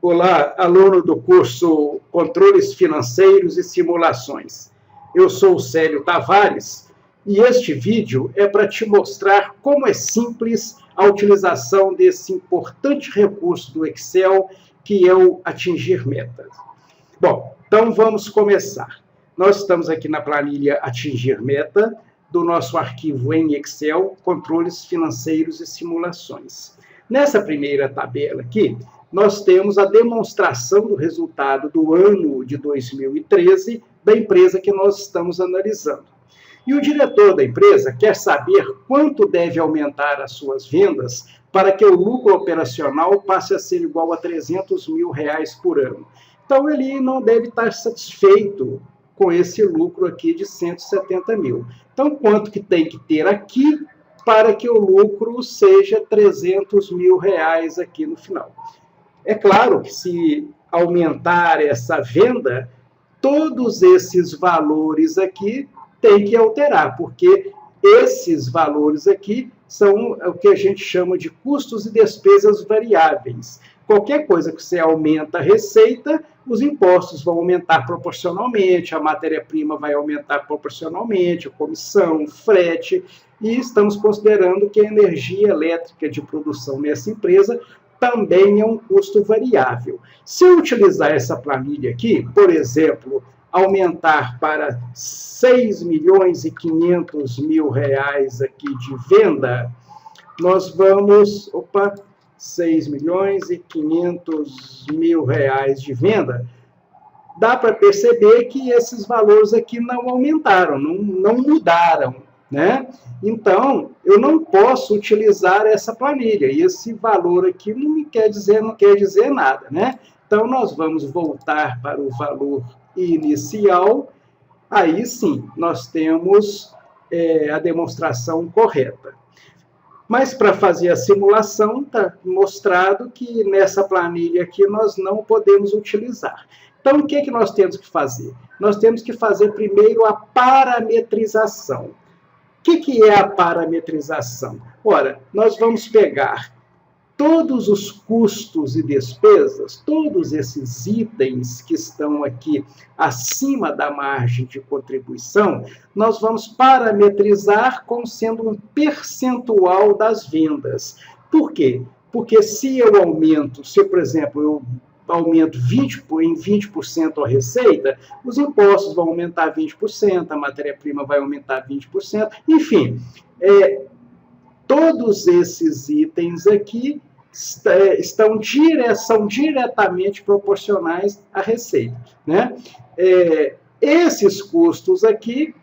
Olá, aluno do curso Controles Financeiros e Simulações. Eu sou o Célio Tavares e este vídeo é para te mostrar como é simples a utilização desse importante recurso do Excel, que é o atingir metas. Bom, então vamos começar. Nós estamos aqui na planilha Atingir Meta, do nosso arquivo em Excel, Controles Financeiros e Simulações. Nessa primeira tabela aqui, nós temos a demonstração do resultado do ano de 2013 da empresa que nós estamos analisando. E o diretor da empresa quer saber quanto deve aumentar as suas vendas para que o lucro operacional passe a ser igual a R$300 mil por ano. Então, ele não deve estar satisfeito com esse lucro aqui de 170 mil. Então, quanto que tem que ter aqui para que o lucro seja R$300 mil aqui no final? É claro que se aumentar essa venda, todos esses valores aqui têm que alterar, porque esses valores aqui são o que a gente chama de custos e despesas variáveis. Qualquer coisa que você aumenta a receita, os impostos vão aumentar proporcionalmente, a matéria-prima vai aumentar proporcionalmente, a comissão, o frete, e estamos considerando que a energia elétrica de produção nessa empresa também é um custo variável. Se eu utilizar essa planilha aqui, por exemplo, aumentar para 6 milhões e 500 mil aqui de venda, nós vamos, 6 milhões e 500 mil de venda, dá para perceber que esses valores aqui não aumentaram, não mudaram, né? Então, eu não posso utilizar essa planilha, e esse valor aqui não quer dizer nada, né? Então, nós vamos voltar para o valor inicial, aí sim, nós temos a demonstração correta. Mas para fazer a simulação, está mostrado que nessa planilha aqui nós não podemos utilizar. Então, o que nós temos que fazer? Nós temos que fazer primeiro a parametrização. O que é a parametrização? Ora, nós vamos pegar todos os custos e despesas, todos esses itens que estão aqui acima da margem de contribuição, nós vamos parametrizar como sendo um percentual das vendas. Por quê? Porque se eu aumento, por exemplo, eu aumento em 20% a receita, os impostos vão aumentar 20%, a matéria-prima vai aumentar 20%, enfim, todos esses itens aqui são diretamente proporcionais à receita, né? Esses custos aqui,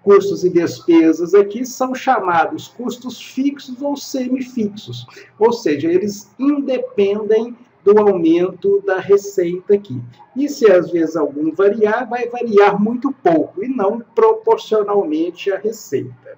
custos e despesas aqui, são chamados custos fixos ou semifixos, ou seja, eles independem do aumento da receita aqui. E se às vezes algum variar, vai variar muito pouco, e não proporcionalmente à receita.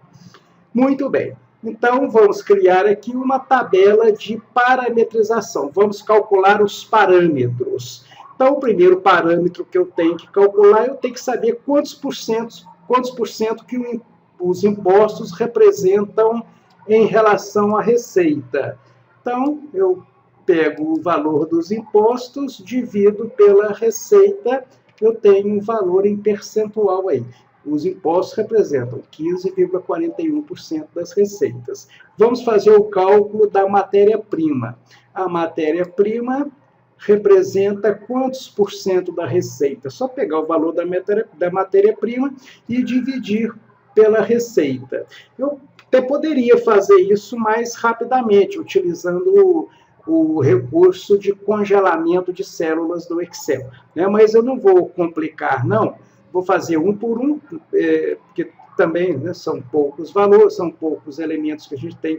Muito bem. Então, vamos criar aqui uma tabela de parametrização. Vamos calcular os parâmetros. Então, o primeiro parâmetro que eu tenho que calcular, eu tenho que saber quantos por cento que os impostos representam em relação à receita. Então, eu pego o valor dos impostos, divido pela receita, eu tenho um valor em percentual aí. Os impostos representam 15,41% das receitas. Vamos fazer o cálculo da matéria-prima. A matéria-prima representa quantos por cento da receita? Só pegar o valor da matéria-prima e dividir pela receita. Eu até poderia fazer isso mais rapidamente, utilizando o recurso de congelamento de células do Excel, né? Mas eu não vou complicar, não. Vou fazer um por um, porque também, né, são poucos valores, são poucos elementos que a gente tem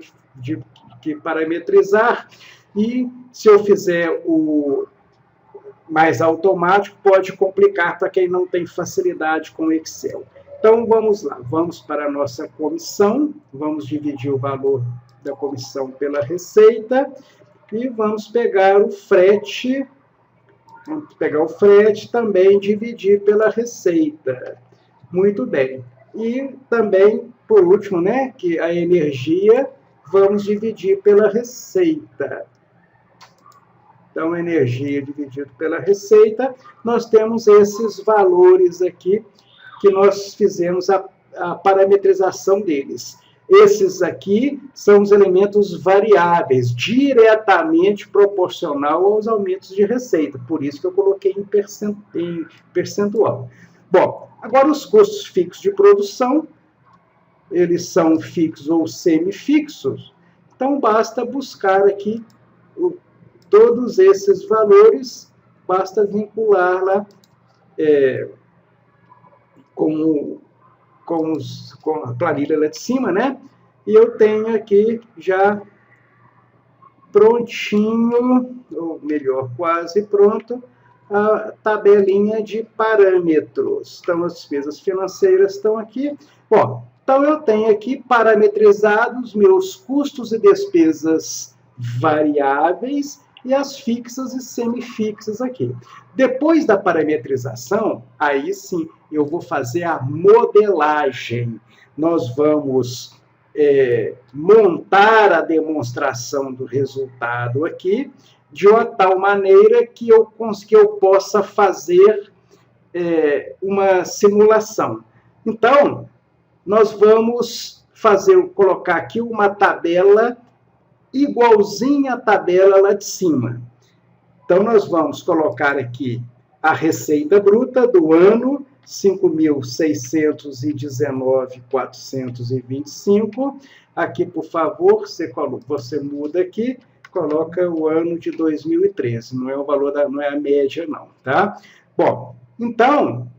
que parametrizar, e se eu fizer o mais automático, pode complicar para quem não tem facilidade com o Excel. Então, vamos lá, vamos para a nossa comissão, vamos dividir o valor da comissão pela receita, e vamos pegar o frete. Vamos pegar o frete também, dividir pela receita. Muito bem. E também, por último, né, que a energia, vamos dividir pela receita. Então, energia dividido pela receita, nós temos esses valores aqui que nós fizemos a parametrização deles. Esses aqui são os elementos variáveis, diretamente proporcional aos aumentos de receita. Por isso que eu coloquei em percentual. Bom, agora os custos fixos de produção, eles são fixos ou semifixos. Então, basta buscar aqui todos esses valores, basta vincular lá com a planilha lá de cima, né? E eu tenho aqui já prontinho, ou melhor, quase pronto, a tabelinha de parâmetros. Então, as despesas financeiras estão aqui. Bom, então eu tenho aqui parametrizados meus custos e despesas variáveis e as fixas e semifixas aqui. Depois da parametrização, aí sim eu vou fazer a modelagem. Nós vamos montar a demonstração do resultado aqui de uma tal maneira que eu possa fazer uma simulação. Então, nós vamos colocar aqui uma tabela igualzinha à tabela lá de cima. Então, nós vamos colocar aqui a receita bruta do ano, 5.619.425. Aqui, por favor, você muda aqui, coloca o ano de 2013. Não é o valor não é a média, não, tá? Bom, então,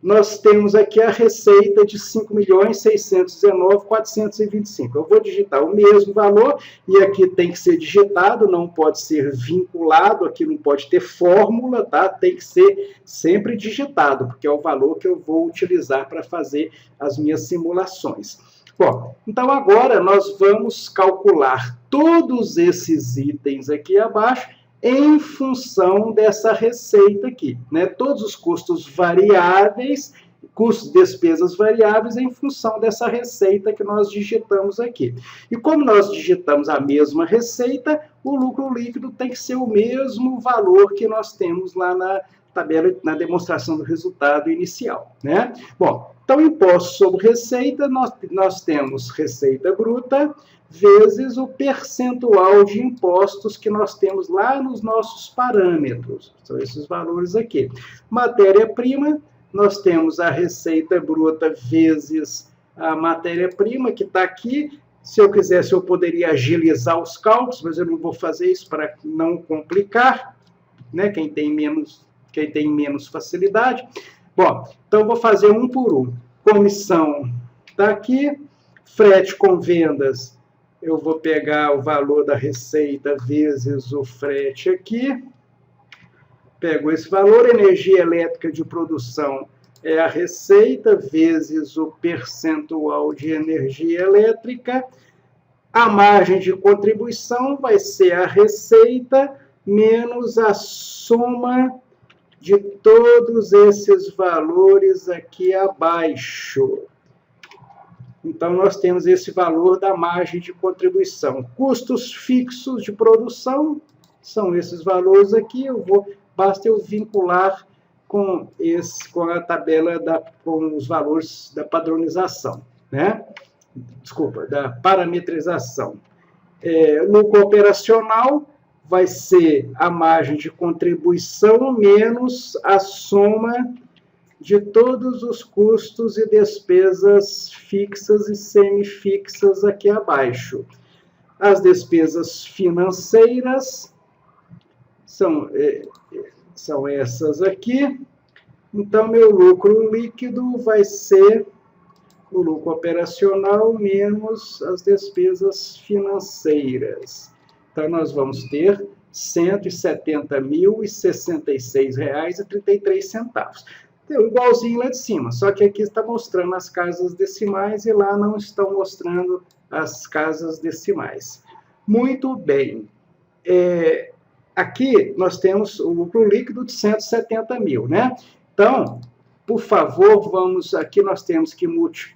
nós temos aqui a receita de 5.619.425. Eu vou digitar o mesmo valor, e aqui tem que ser digitado, não pode ser vinculado, aqui não pode ter fórmula, tá? Tem que ser sempre digitado, porque é o valor que eu vou utilizar para fazer as minhas simulações. Bom, então agora nós vamos calcular todos esses itens aqui abaixo, em função dessa receita aqui, né? Todos os custos variáveis, custos e despesas variáveis em função dessa receita que nós digitamos aqui. E como nós digitamos a mesma receita, o lucro líquido tem que ser o mesmo valor que nós temos lá na tabela, na demonstração do resultado inicial, né? Bom, então, imposto sobre receita, nós temos receita bruta vezes o percentual de impostos que nós temos lá nos nossos parâmetros. São esses valores aqui. Matéria-prima, nós temos a receita bruta vezes a matéria-prima, que está aqui. Se eu quisesse, eu poderia agilizar os cálculos, mas eu não vou fazer isso para não complicar, né? Quem tem menos facilidade. Bom, então eu vou fazer um por um. Comissão está aqui, frete com vendas, eu vou pegar o valor da receita vezes o frete aqui, pego esse valor, energia elétrica de produção é a receita vezes o percentual de energia elétrica, a margem de contribuição vai ser a receita menos a soma de todos esses valores aqui abaixo. Então, nós temos esse valor da margem de contribuição. Custos fixos de produção são esses valores aqui. Basta eu vincular com a tabela, com os valores da padronização, né? Desculpa, da parametrização. Lucro operacional vai ser a margem de contribuição menos a soma de todos os custos e despesas fixas e semifixas aqui abaixo. As despesas financeiras são essas aqui. Então, meu lucro líquido vai ser o lucro operacional menos as despesas financeiras. Então, nós vamos ter R$ 170.066,33. Igualzinho lá de cima, só que aqui está mostrando as casas decimais e lá não estão mostrando as casas decimais. Muito bem. Aqui nós temos o lucro líquido de 170 mil, né? Então, por favor, aqui nós temos que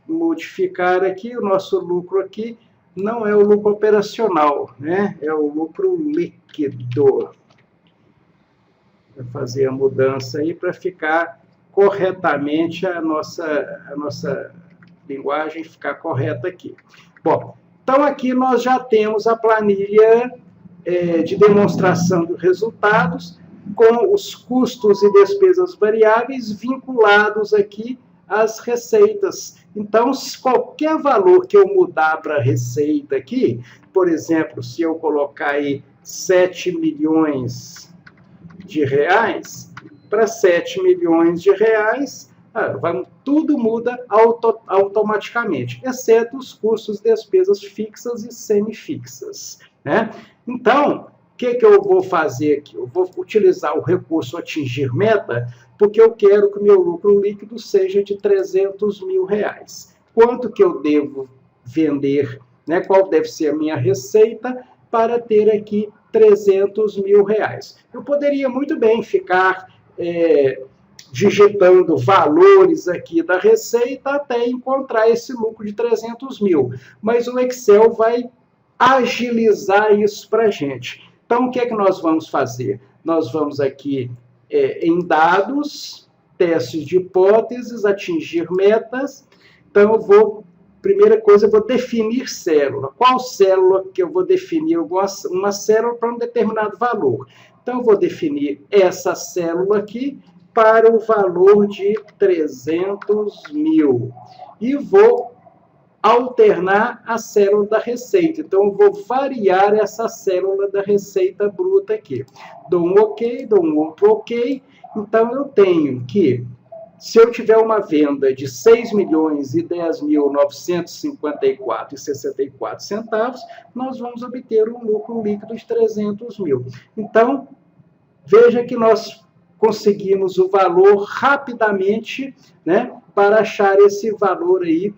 modificar aqui o nosso lucro aqui. Não é o lucro operacional, né? É o lucro líquido. Vou fazer a mudança aí para ficar corretamente a nossa linguagem ficar correta aqui. Bom, então aqui nós já temos a planilha de demonstração dos resultados com os custos e despesas variáveis vinculados aqui às receitas. Então, qualquer valor que eu mudar para a receita aqui, por exemplo, se eu colocar aí 7 milhões de reais, para 7 milhões de reais, tudo muda automaticamente, exceto os custos, despesas fixas e semifixas, né? Então, o que eu vou fazer aqui? Eu vou utilizar o recurso atingir meta, porque eu quero que o meu lucro líquido seja de 300 mil reais. Quanto que eu devo vender, né? Qual deve ser a minha receita para ter aqui 300 mil reais? Eu poderia muito bem ficar digitando valores aqui da receita até encontrar esse lucro de 300 mil. Mas o Excel vai agilizar isso para a gente. Então, o que é que nós vamos fazer? Nós vamos aqui em dados, testes de hipóteses, atingir metas. Então, primeira coisa, eu vou definir célula. Qual célula que eu vou definir? Uma célula para um determinado valor. Então, eu vou definir essa célula aqui para o valor de 300 mil. E vou alternar a célula da receita. Então, eu vou variar essa célula da receita bruta aqui. Dou um OK, dou um outro OK. Então, eu tenho que, se eu tiver uma venda de 6.010.954,64 nós vamos obter um lucro líquido de 300 mil. Então, veja que nós conseguimos o valor rapidamente, né, para achar esse valor aí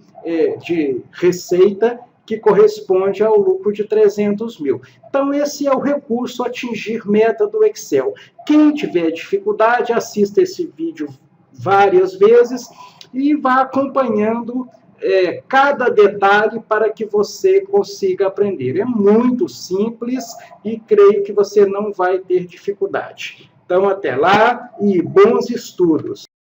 de receita que corresponde ao lucro de 300 mil. Então, esse é o recurso atingir meta do Excel. Quem tiver dificuldade, assista esse vídeo várias vezes e vá acompanhando cada detalhe para que você consiga aprender. É muito simples e creio que você não vai ter dificuldade. Então, até lá e bons estudos!